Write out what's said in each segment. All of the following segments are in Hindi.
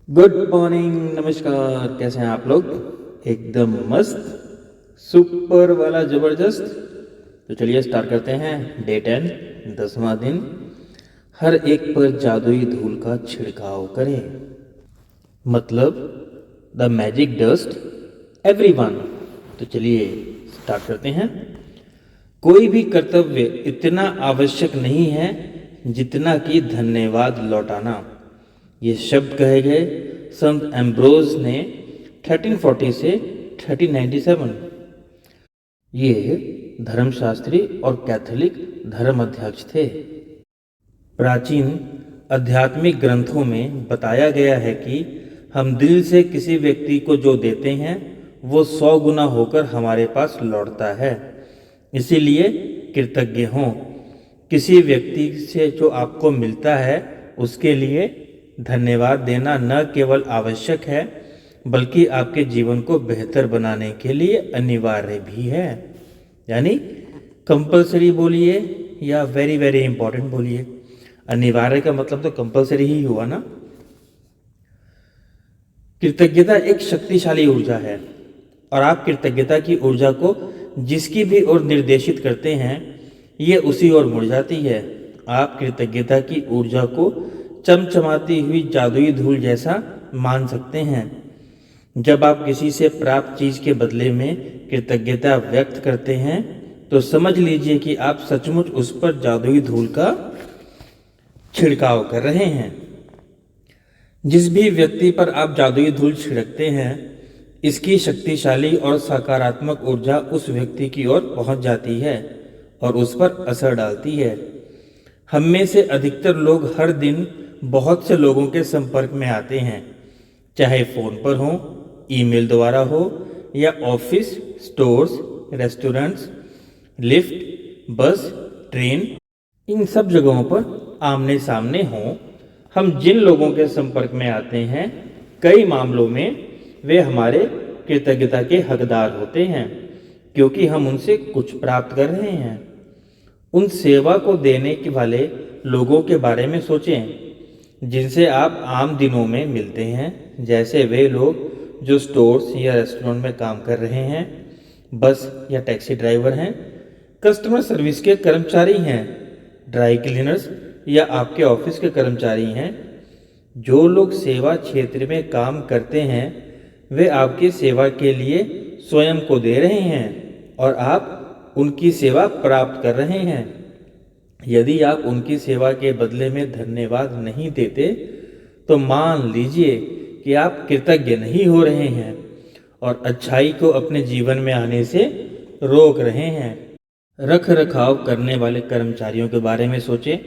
गुड मॉर्निंग, नमस्कार। कैसे हैं आप लोग? एकदम मस्त, सुपर वाला जबरदस्त। तो चलिए स्टार्ट करते हैं। डे 10, 10वां दिन। हर एक पर जादुई धूल का छिड़काव करें, मतलब द मैजिक डस्ट एवरीवन। तो चलिए स्टार्ट करते हैं। कोई भी कर्तव्य इतना आवश्यक नहीं है जितना कि धन्यवाद लौटाना। ये शब्द कहे गए संत एम्ब्रोज ने 1340 से 1397। ये धर्मशास्त्री और कैथोलिक धर्म अध्यक्ष थे। प्राचीन आध्यात्मिक ग्रंथों में बताया गया है कि हम दिल से किसी व्यक्ति को जो देते हैं वो 100 गुना होकर हमारे पास लौटता है। इसीलिए कृतज्ञ हों। किसी व्यक्ति से जो आपको मिलता है उसके लिए धन्यवाद देना न केवल आवश्यक है बल्कि आपके जीवन को बेहतर बनाने के लिए अनिवार्य भी है। यानी कंपलसरी बोलिए या वेरी वेरी इंपॉर्टेंट बोलिए, अनिवार्य का मतलब तो कंपलसरी ही हुआ ना। कृतज्ञता एक शक्तिशाली ऊर्जा है और आप कृतज्ञता की ऊर्जा को जिसकी भी ओर निर्देशित करते हैं ये उसी ओर मुड़ जाती है। आप कृतज्ञता की ऊर्जा को चमचमाती हुई जादुई धूल जैसा मान सकते हैं। जब आप किसी से प्राप्त चीज के बदले में कृतज्ञता व्यक्त करते हैं तो समझ लीजिए कि आप सचमुच उस पर जादुई धूल का छिड़काव कर रहे हैं। जिस भी व्यक्ति पर आप जादुई धूल छिड़कते हैं इसकी शक्तिशाली और सकारात्मक ऊर्जा उस व्यक्ति की ओर पहुंच जाती है और उस पर असर डालती है। हम में से अधिकतर लोग हर दिन बहुत से लोगों के संपर्क में आते हैं, चाहे फ़ोन पर हो, ईमेल द्वारा हो या ऑफिस, स्टोर्स, रेस्टोरेंट्स, लिफ्ट, बस, ट्रेन, इन सब जगहों पर आमने सामने हों। हम जिन लोगों के संपर्क में आते हैं कई मामलों में वे हमारे कृतज्ञता के हकदार होते हैं क्योंकि हम उनसे कुछ प्राप्त कर रहे हैं। उन सेवा को देने के वाले लोगों के बारे में सोचें जिनसे आप आम दिनों में मिलते हैं, जैसे वे लोग जो स्टोर्स या रेस्टोरेंट में काम कर रहे हैं, बस या टैक्सी ड्राइवर हैं, कस्टमर सर्विस के कर्मचारी हैं, ड्राई क्लीनर्स या आपके ऑफिस के कर्मचारी हैं। जो लोग सेवा क्षेत्र में काम करते हैं वे आपकी सेवा के लिए स्वयं को दे रहे हैं और आप उनकी सेवा प्राप्त कर रहे हैं। यदि आप उनकी सेवा के बदले में धन्यवाद नहीं देते तो मान लीजिए कि आप कृतज्ञ नहीं हो रहे हैं और अच्छाई को अपने जीवन में आने से रोक रहे हैं। रख रखाव करने वाले कर्मचारियों के बारे में सोचें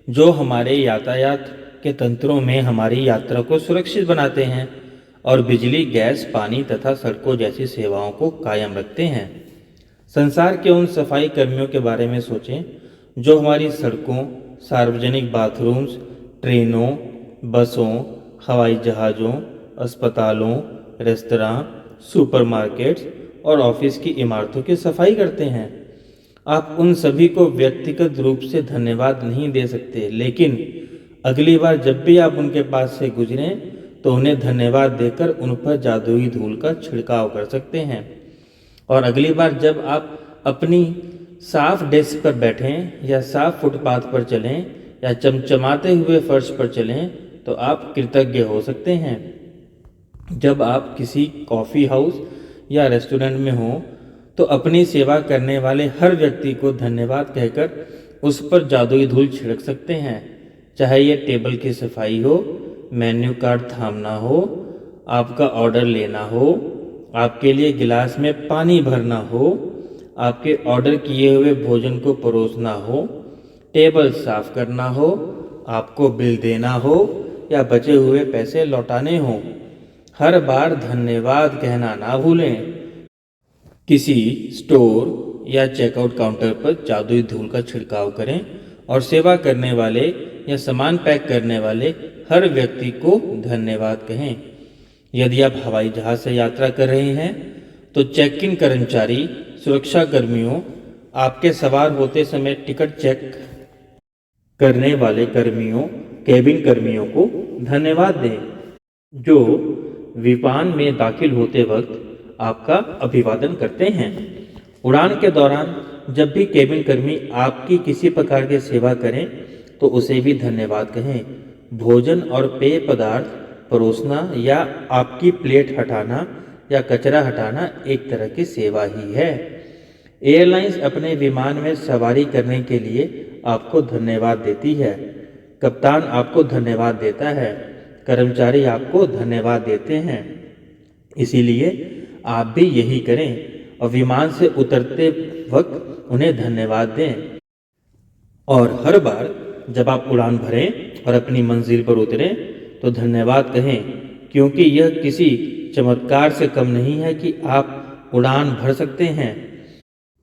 जो हमारे यातायात के तंत्रों में हमारी यात्रा को सुरक्षित बनाते हैं और बिजली, गैस, पानी तथा सड़कों जैसी सेवाओं को कायम रखते हैं। संसार के उन सफाई कर्मियों के बारे में सोचें जो हमारी सड़कों, सार्वजनिक बाथरूम्स, ट्रेनों, बसों, हवाई जहाज़ों, अस्पतालों, रेस्तरां, सुपरमार्केट्स और ऑफिस की इमारतों की सफाई करते हैं। आप उन सभी को व्यक्तिगत रूप से धन्यवाद नहीं दे सकते, लेकिन अगली बार जब भी आप उनके पास से गुजरें तो उन्हें धन्यवाद देकर उन पर जादुई धूल का छिड़काव कर सकते हैं। और अगली बार जब आप अपनी साफ डेस्क पर बैठें या साफ फुटपाथ पर चलें या चमचमाते हुए फर्श पर चलें तो आप कृतज्ञ हो सकते हैं। जब आप किसी कॉफ़ी हाउस या रेस्टोरेंट में हों तो अपनी सेवा करने वाले हर व्यक्ति को धन्यवाद कहकर उस पर जादुई धूल छिड़क सकते हैं। चाहे ये टेबल की सफाई हो, मेन्यू कार्ड थामना हो, आपका ऑर्डर लेना हो, आपके लिए गिलास में पानी भरना हो, आपके ऑर्डर किए हुए भोजन को परोसना हो, टेबल साफ करना हो, आपको बिल देना हो या बचे हुए पैसे लौटाने हो। हर बार धन्यवाद कहना ना भूलें। किसी स्टोर या चेकआउट काउंटर पर जादुई धूल का छिड़काव करें और सेवा करने वाले या सामान पैक करने वाले हर व्यक्ति को धन्यवाद कहें। यदि आप हवाई जहाज से यात्रा कर रहे हैं तो चेक इन कर्मचारी, सुरक्षा कर्मियों, आपके सवार होते समय टिकट चेक करने वाले कर्मियों, केबिन कर्मियों को धन्यवाद दें। जो विमान में दाखिल होते वक्त आपका अभिवादन करते हैं। उड़ान के दौरान जब भी केबिन कर्मी आपकी किसी प्रकार की सेवा करें तो उसे भी धन्यवाद कहें। भोजन और पेय पदार्थ परोसना या आपकी प्लेट हटाना या कचरा हटाना एक तरह की सेवा ही है। एयरलाइंस अपने विमान में सवारी करने के लिए आपको धन्यवाद देती है। कप्तान आपको धन्यवाद देता है। कर्मचारी आपको धन्यवाद देते हैं। इसीलिए आप भी यही करें और विमान से उतरते वक्त उन्हें धन्यवाद दें। और हर बार जब आप उड़ान भरें और अपनी मंजिल पर उतरें तो धन्यवाद कहें, क्योंकि यह किसी चमत्कार से कम नहीं है कि आप उड़ान भर सकते हैं।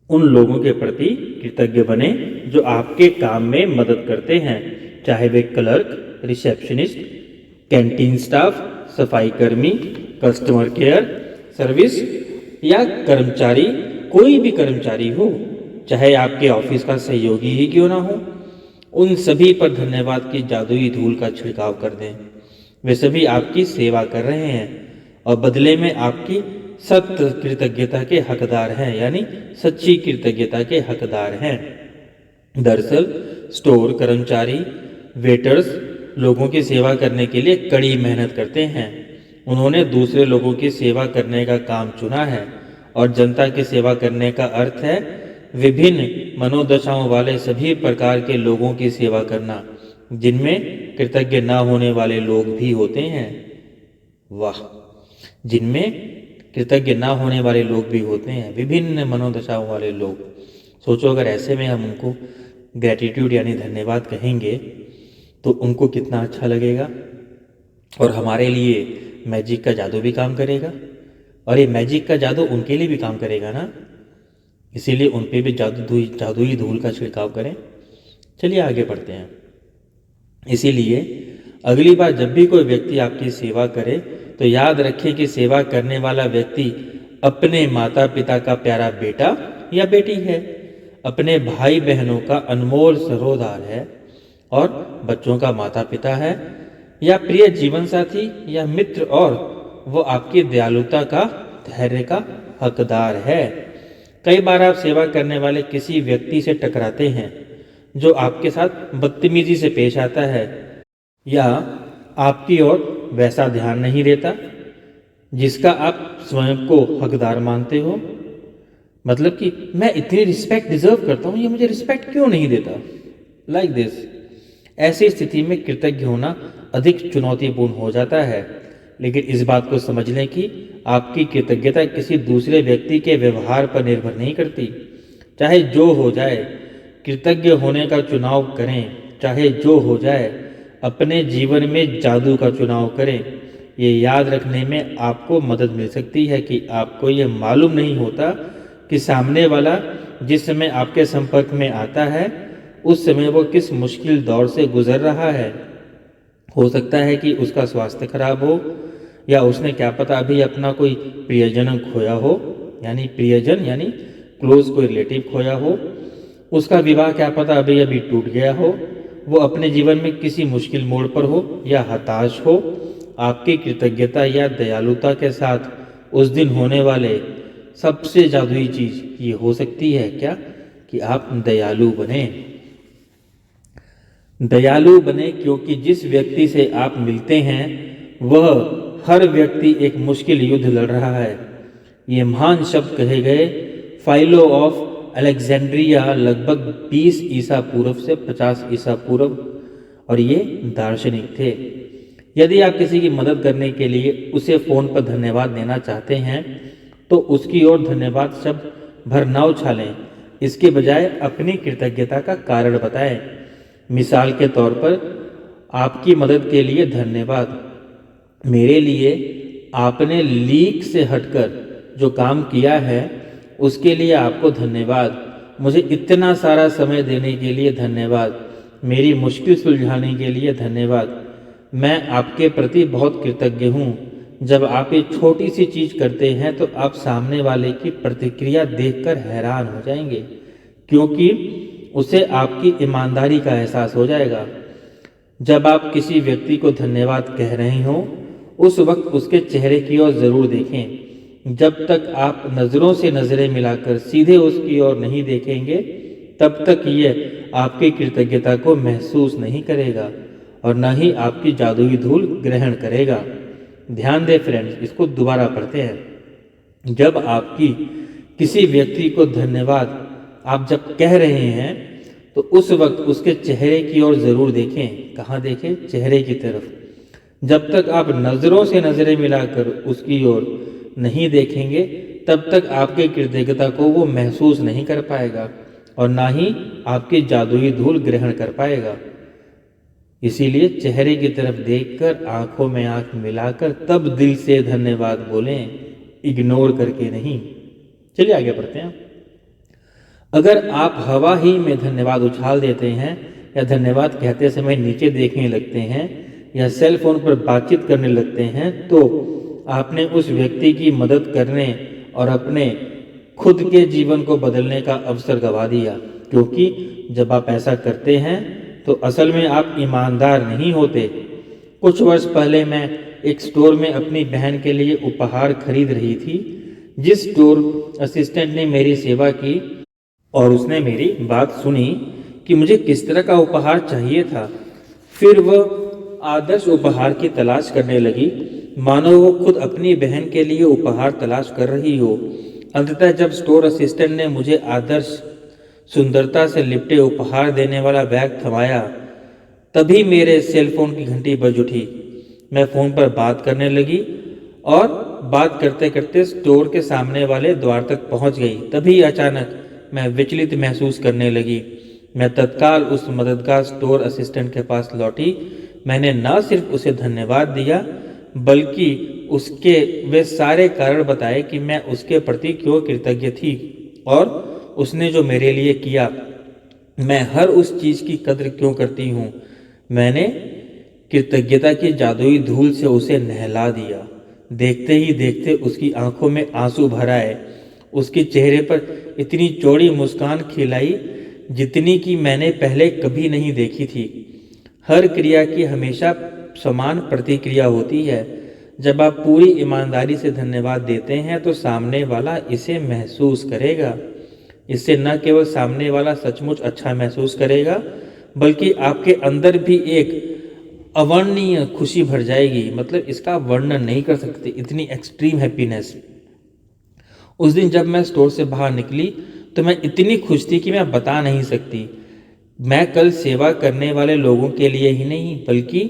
उन लोगों के प्रति कृतज्ञ बने जो आपके काम में मदद करते हैं, चाहे वे क्लर्क, रिसेप्शनिस्ट, कैंटीन स्टाफ, सफाई कर्मी, कस्टमर केयर सर्विस या कर्मचारी, कोई भी कर्मचारी हो, चाहे आपके ऑफिस का सहयोगी ही क्यों ना हो, उन सभी पर धन्यवाद की जादुई धूल का छिड़काव कर दें। वे सभी आपकी सेवा कर रहे हैं और बदले में आपकी सत्य कृतज्ञता के हकदार हैं, यानी सच्ची कृतज्ञता के हकदार हैं। दरअसल स्टोर कर्मचारी, वेटर्स लोगों की सेवा करने के लिए कड़ी मेहनत करते हैं। उन्होंने दूसरे लोगों की सेवा करने का काम चुना है और जनता की सेवा करने का अर्थ है विभिन्न मनोदशाओं वाले सभी प्रकार के लोगों की सेवा करना, जिनमें कृतज्ञ न होने वाले लोग भी होते हैं। वाह, जिनमें कृतज्ञ न होने वाले लोग भी होते हैं, विभिन्न मनोदशाओं वाले लोग। सोचो अगर ऐसे में हम उनको ग्रेटिट्यूड यानी धन्यवाद कहेंगे तो उनको कितना अच्छा लगेगा और हमारे लिए मैजिक का जादू भी काम करेगा। और ये मैजिक का जादू उनके लिए भी काम करेगा ना, इसीलिए उन पे भी जादुई धूल का छिड़काव करें। चलिए आगे बढ़ते हैं। इसीलिए अगली बार जब भी कोई व्यक्ति आपकी सेवा करे तो याद रखें कि सेवा करने वाला व्यक्ति अपने माता पिता का प्यारा बेटा या बेटी है, अपने भाई बहनों का अनमोल सरोदार है और बच्चों का माता पिता है या प्रिय जीवन साथी या मित्र, और वो आपकी दयालुता का, धैर्य का हकदार है। कई बार आप सेवा करने वाले किसी व्यक्ति से टकराते हैं जो आपके साथ बदतमीजी से पेश आता है या आपकी ओर वैसा ध्यान नहीं देता जिसका आप स्वयं को हकदार मानते हो। मतलब कि मैं इतनी रिस्पेक्ट डिजर्व करता हूँ, ये मुझे रिस्पेक्ट क्यों नहीं देता, लाइक दिस। ऐसी स्थिति में कृतज्ञ होना अधिक चुनौतीपूर्ण हो जाता है। लेकिन इस बात को समझ लें कि आपकी कृतज्ञता किसी दूसरे व्यक्ति के व्यवहार पर निर्भर नहीं करती। चाहे जो हो जाए, कृतज्ञ होने का चुनाव करें। चाहे जो हो जाए, अपने जीवन में जादू का चुनाव करें। ये याद रखने में आपको मदद मिल सकती है कि आपको ये मालूम नहीं होता कि सामने वाला जिस समय आपके संपर्क में आता है उस समय वो किस मुश्किल दौर से गुजर रहा है। हो सकता है कि उसका स्वास्थ्य खराब हो या उसने क्या पता अभी अपना कोई प्रियजन खोया हो, यानी प्रियजन यानी क्लोज कोई रिलेटिव खोया हो। उसका विवाह क्या पता अभी अभी टूट गया हो। वो अपने जीवन में किसी मुश्किल मोड़ पर हो या हताश हो। आपकी कृतज्ञता या दयालुता के साथ उस दिन होने वाले सबसे जादुई चीज ये हो सकती है क्या, कि आप दयालु बने। दयालु बने क्योंकि जिस व्यक्ति से आप मिलते हैं वह हर व्यक्ति एक मुश्किल युद्ध लड़ रहा है। ये महान शब्द कहे गए फाइलो ऑफ अलेक्जेंड्रिया लगभग 20 ईसा पूर्व से 50 ईसा पूर्व, और ये दार्शनिक थे। यदि आप किसी की मदद करने के लिए उसे फ़ोन पर धन्यवाद देना चाहते हैं तो उसकी ओर धन्यवाद शब्द भर ना उछालें। इसके बजाय अपनी कृतज्ञता का कारण बताएं। मिसाल के तौर पर, आपकी मदद के लिए धन्यवाद। मेरे लिए आपने लीक से हटकर जो काम किया है उसके लिए आपको धन्यवाद। मुझे इतना सारा समय देने के लिए धन्यवाद। मेरी मुश्किल सुलझाने के लिए धन्यवाद। मैं आपके प्रति बहुत कृतज्ञ हूँ। जब आप ये छोटी सी चीज़ करते हैं तो आप सामने वाले की प्रतिक्रिया देखकर हैरान हो जाएंगे, क्योंकि उसे आपकी ईमानदारी का एहसास हो जाएगा। जब आप किसी व्यक्ति को धन्यवाद कह रहे हों उस वक्त उसके चेहरे की ओर ज़रूर देखें। जब तक आप नज़रों से नज़रें मिलाकर सीधे उसकी ओर नहीं देखेंगे, तब तक यह आपकी कृतज्ञता को महसूस नहीं करेगा और न ही आपकी जादुई धूल ग्रहण करेगा। ध्यान दें फ्रेंड्स, इसको दोबारा पढ़ते हैं। जब आपकी किसी व्यक्ति को धन्यवाद आप जब कह रहे हैं तो उस वक्त उसके चेहरे की ओर ज़रूर देखें। कहाँ देखें? चेहरे की तरफ। जब तक आप नज़रों से नज़रें मिलाकर उसकी ओर नहीं देखेंगे, तब तक आपकी कृतज्ञता को वो महसूस नहीं कर पाएगा और ना ही आपकी जादुई धूल ग्रहण कर पाएगा। इसीलिए चेहरे की तरफ देखकर, आंखों में आंख मिलाकर तब दिल से धन्यवाद बोलें, इग्नोर करके नहीं। चलिए आगे बढ़ते हैं। अगर आप हवा ही में धन्यवाद उछाल देते हैं या धन्यवाद कहते समय नीचे देखने लगते हैं या सेल फोन पर बातचीत करने लगते हैं, तो आपने उस व्यक्ति की मदद करने और अपने खुद के जीवन को बदलने का अवसर गंवा दिया। क्योंकि जब आप ऐसा करते हैं तो असल में आप ईमानदार नहीं होते। कुछ वर्ष पहले मैं एक स्टोर में अपनी बहन के लिए उपहार खरीद रही थी। जिस स्टोर असिस्टेंट ने मेरी सेवा की और उसने मेरी बात सुनी कि मुझे किस तरह का उपहार चाहिए था, फिर वह आदर्श उपहार की तलाश करने लगी, मानो वो खुद अपनी बहन के लिए उपहार तलाश कर रही हो। अंततः जब स्टोर असिस्टेंट ने मुझे आदर्श सुंदरता से लिपटे उपहार देने वाला बैग थमाया, तभी मेरे सेलफोन की घंटी बज उठी। मैं फ़ोन पर बात करने लगी और बात करते करते स्टोर के सामने वाले द्वार तक पहुंच गई। तभी अचानक मैं विचलित महसूस करने लगी। मैं तत्काल उस मददगार स्टोर असिस्टेंट के पास लौटी। मैंने न सिर्फ उसे धन्यवाद दिया, बल्कि उसके वे सारे कारण बताए कि मैं उसके प्रति क्यों कृतज्ञ थी और उसने जो मेरे लिए किया, मैं हर उस चीज़ की कद्र क्यों करती हूँ। मैंने कृतज्ञता की जादुई धूल से उसे नहला दिया। देखते ही देखते उसकी आंखों में आंसू भर आए। उसके चेहरे पर इतनी चौड़ी मुस्कान खिलाई जितनी कि मैंने पहले कभी नहीं देखी थी। हर क्रिया की हमेशा समान प्रतिक्रिया होती है। जब आप पूरी ईमानदारी से धन्यवाद देते हैं तो सामने वाला इसे महसूस करेगा। इससे न केवल सामने वाला सचमुच अच्छा महसूस करेगा, बल्कि आपके अंदर भी एक अवर्णनीय खुशी भर जाएगी। मतलब इसका वर्णन नहीं कर सकते, इतनी एक्सट्रीम हैप्पीनेस। उस दिन जब मैं स्टोर से बाहर निकली तो मैं इतनी खुश थी कि मैं बता नहीं सकती। मैं कल सेवा करने वाले लोगों के लिए ही नहीं, बल्कि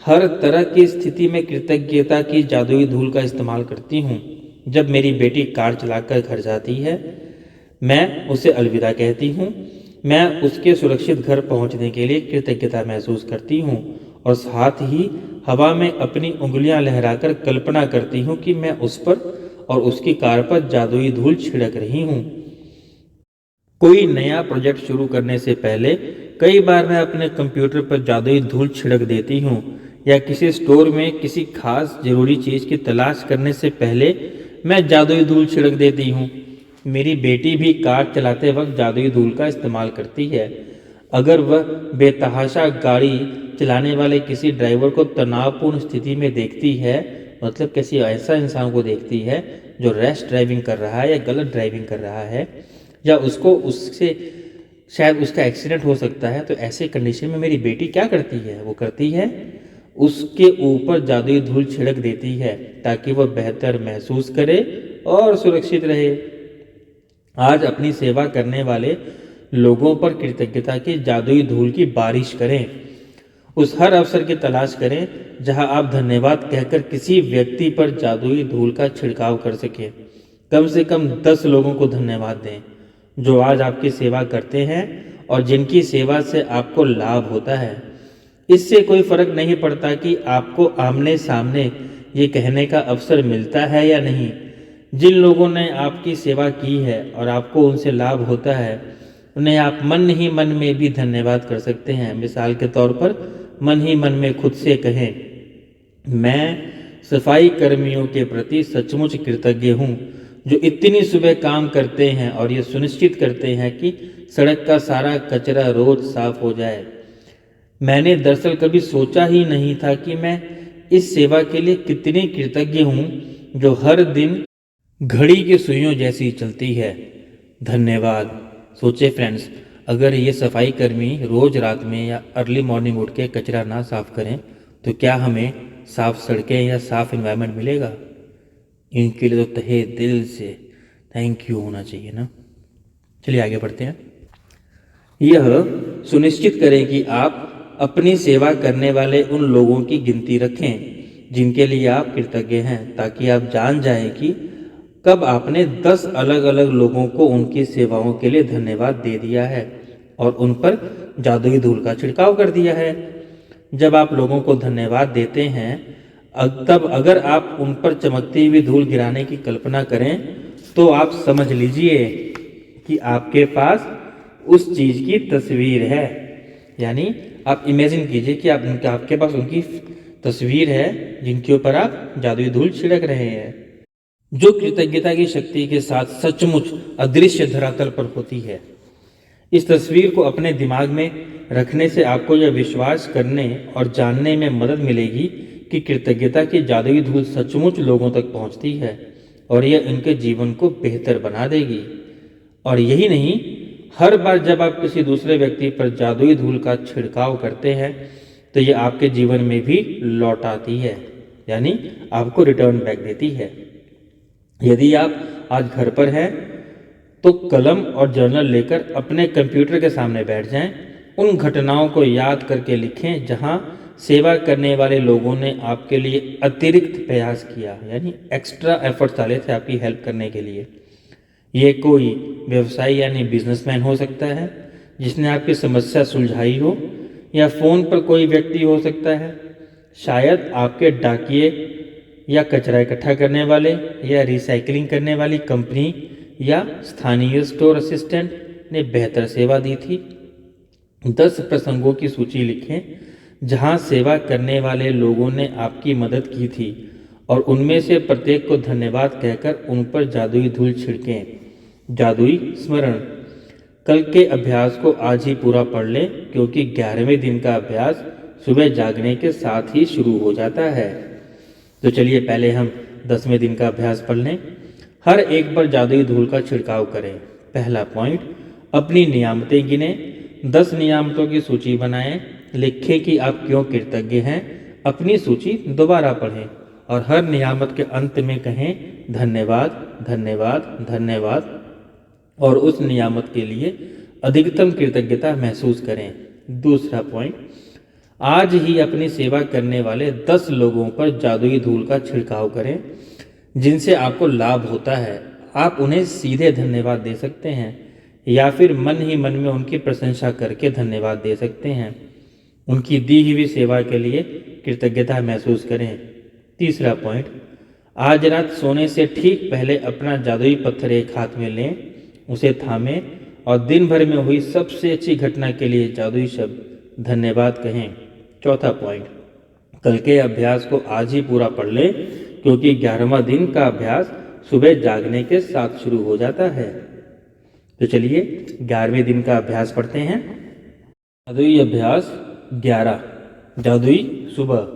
हर तरह की स्थिति में कृतज्ञता की जादुई धूल का इस्तेमाल करती हूँ। जब मेरी बेटी कार चलाकर घर जाती है, मैं उसे अलविदा कहती हूँ। मैं उसके सुरक्षित घर पहुँचने के लिए कृतज्ञता महसूस करती हूँ और साथ ही हवा में अपनी उंगलियां लहराकर कल्पना करती हूँ कि मैं उस पर और उसकी कार पर जादुई धूल छिड़क रही हूँ। कोई नया प्रोजेक्ट शुरू करने से पहले कई बार मैं अपने कंप्यूटर पर जादुई धूल छिड़क देती हूँ, या किसी स्टोर में किसी खास जरूरी चीज़ की तलाश करने से पहले मैं जादुई धूल छिड़क देती हूँ। मेरी बेटी भी कार चलाते वक्त जादुई धूल का इस्तेमाल करती है। अगर वह बेतहाशा गाड़ी चलाने वाले किसी ड्राइवर को तनावपूर्ण स्थिति में देखती है, मतलब किसी ऐसा इंसान को देखती है जो रैश ड्राइविंग कर रहा है या गलत ड्राइविंग कर रहा है, या उससे शायद उसका एक्सीडेंट हो सकता है, तो ऐसे कंडीशन में मेरी बेटी क्या करती है? वो करती है उसके ऊपर जादुई धूल छिड़क देती है ताकि वह बेहतर महसूस करे और सुरक्षित रहे। आज अपनी सेवा करने वाले लोगों पर कृतज्ञता की जादुई धूल की बारिश करें। उस हर अवसर की तलाश करें जहां आप धन्यवाद कहकर किसी व्यक्ति पर जादुई धूल का छिड़काव कर सकें। कम से कम 10 लोगों को धन्यवाद दें जो आज आपकी सेवा करते हैं और जिनकी सेवा से आपको लाभ होता है। इससे कोई फर्क नहीं पड़ता कि आपको आमने सामने ये कहने का अवसर मिलता है या नहीं। जिन लोगों ने आपकी सेवा की है और आपको उनसे लाभ होता है, उन्हें आप मन ही मन में भी धन्यवाद कर सकते हैं। मिसाल के तौर पर मन ही मन में खुद से कहें, मैं सफाई कर्मियों के प्रति सचमुच कृतज्ञ हूँ जो इतनी सुबह काम करते हैं और ये सुनिश्चित करते हैं कि सड़क का सारा कचरा रोज साफ हो जाए। मैंने दरअसल कभी सोचा ही नहीं था कि मैं इस सेवा के लिए कितनी कृतज्ञ हूँ जो हर दिन घड़ी की सुइयों जैसी चलती है। धन्यवाद। सोचे फ्रेंड्स, अगर ये सफाई कर्मी रोज रात में या अर्ली मॉर्निंग उठ के कचरा ना साफ करें तो क्या हमें साफ सड़कें या साफ एनवायरनमेंट मिलेगा? इनके लिए तो तहे दिल से थैंक यू होना चाहिए ना। चलिए आगे बढ़ते हैं। यह सुनिश्चित करें कि आप अपनी सेवा करने वाले उन लोगों की गिनती रखें जिनके लिए आप कृतज्ञ हैं, ताकि आप जान जाएं कि कब आपने 10 अलग अलग लोगों को उनकी सेवाओं के लिए धन्यवाद दे दिया है और उन पर जादुई धूल का छिड़काव कर दिया है। जब आप लोगों को धन्यवाद देते हैं तब अगर आप उन पर चमकती हुई धूल गिराने की कल्पना करें तो आप समझ लीजिए कि आपके पास उस चीज़ की तस्वीर है। यानी आप इमेजिन कीजिए कि आपके पास उनकी तस्वीर है जिनके ऊपर आप जादुई धूल छिड़क रहे हैं, जो कृतज्ञता की शक्ति के साथ सचमुच अदृश्य धरातल पर होती है। इस तस्वीर को अपने दिमाग में रखने से आपको यह विश्वास करने और जानने में मदद मिलेगी कि कृतज्ञता की जादुई धूल सचमुच लोगों तक पहुंचती है और यह उनके जीवन को बेहतर बना देगी। और यही नहीं, हर बार जब आप किसी दूसरे व्यक्ति पर जादुई धूल का छिड़काव करते हैं तो यह आपके जीवन में भी लौट आती है, यानी आपको रिटर्न बैक देती है। यदि आप आज घर पर हैं तो कलम और जर्नल लेकर अपने कंप्यूटर के सामने बैठ जाएं। उन घटनाओं को याद करके लिखें जहां सेवा करने वाले लोगों ने आपके लिए अतिरिक्त प्रयास किया, यानी एक्स्ट्रा एफर्ट्स डाले थे आपकी हेल्प करने के लिए। ये कोई व्यवसायी यानी बिजनेसमैन हो सकता है जिसने आपकी समस्या सुलझाई हो, या फ़ोन पर कोई व्यक्ति हो सकता है, शायद आपके डाकिये या कचरा इकट्ठा करने वाले या रिसाइकलिंग करने वाली कंपनी या स्थानीय स्टोर असिस्टेंट ने बेहतर सेवा दी थी। 10 प्रसंगों की सूची लिखें जहां सेवा करने वाले लोगों ने आपकी मदद की थी और उनमें से प्रत्येक को धन्यवाद कहकर उन पर जादुई धूल छिड़कें। जादुई स्मरण। कल के अभ्यास को आज ही पूरा पढ़ लें, क्योंकि 11वें दिन का अभ्यास सुबह जागने के साथ ही शुरू हो जाता है। तो चलिए पहले हम 10वें दिन का अभ्यास पढ़ लें। हर एक पर जादुई धूल का छिड़काव करें। पहला पॉइंट, अपनी नियामतें गिनें। 10 नियामतों की सूची बनाएं। लिखें कि आप क्यों कृतज्ञ हैं। अपनी सूची दोबारा पढ़ें और हर नियामत के अंत में कहें धन्यवाद, धन्यवाद, धन्यवाद, और उस नियामत के लिए अधिकतम कृतज्ञता महसूस करें। दूसरा पॉइंट, आज ही अपनी सेवा करने वाले 10 लोगों पर जादुई धूल का छिड़काव करें जिनसे आपको लाभ होता है। आप उन्हें सीधे धन्यवाद दे सकते हैं या फिर मन ही मन में उनकी प्रशंसा करके धन्यवाद दे सकते हैं। उनकी दी हुई सेवा के लिए कृतज्ञता महसूस करें। तीसरा पॉइंट, आज रात सोने से ठीक पहले अपना जादुई पत्थर एक हाथ में लें, उसे थामें और दिन भर में हुई सबसे अच्छी घटना के लिए जादुई शब्द धन्यवाद कहें। चौथा पॉइंट, कल के अभ्यास को आज ही पूरा पढ़ लें, क्योंकि 11वां दिन का अभ्यास सुबह जागने के साथ शुरू हो जाता है। तो चलिए 11वें दिन का अभ्यास पढ़ते हैं। जादुई अभ्यास 11, जादुई सुबह।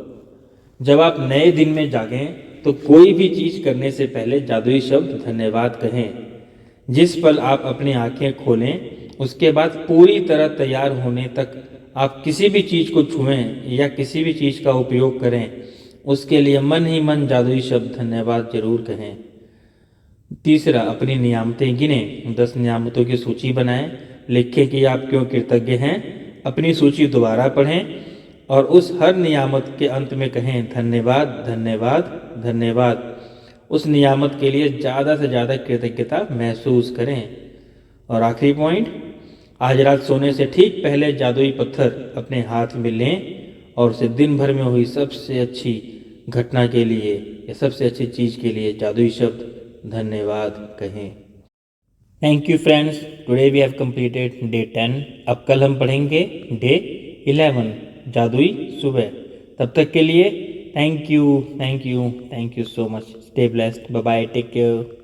जब आप नए दिन में जागें तो कोई भी चीज़ करने से पहले जादुई शब्द धन्यवाद कहें। जिस पल आप अपनी आंखें खोलें उसके बाद पूरी तरह तैयार होने तक आप किसी भी चीज़ को छुएं या किसी भी चीज़ का उपयोग करें, उसके लिए मन ही मन जादुई शब्द धन्यवाद जरूर कहें। तीसरा, अपनी नियामतें गिनें। 10 नियामतों की सूची बनाएं। लिखें कि आप क्यों कृतज्ञ हैं। अपनी सूची दोबारा पढ़ें और उस हर नियामत के अंत में कहें धन्यवाद, धन्यवाद, धन्यवाद। उस नियामत के लिए ज़्यादा से ज़्यादा कृतज्ञता महसूस करें। और आखिरी पॉइंट, आज रात सोने से ठीक पहले जादुई पत्थर अपने हाथ में लें और उसे दिन भर में हुई सबसे अच्छी घटना के लिए या सबसे अच्छी चीज़ के लिए जादुई शब्द धन्यवाद कहें। Thank you friends, today we have completed day 10। अब कल हम पढ़ेंगे डे 11, जादुई सुबह। तब तक के लिए thank you, thank you, thank you so much. Stay blessed, bye bye, take care.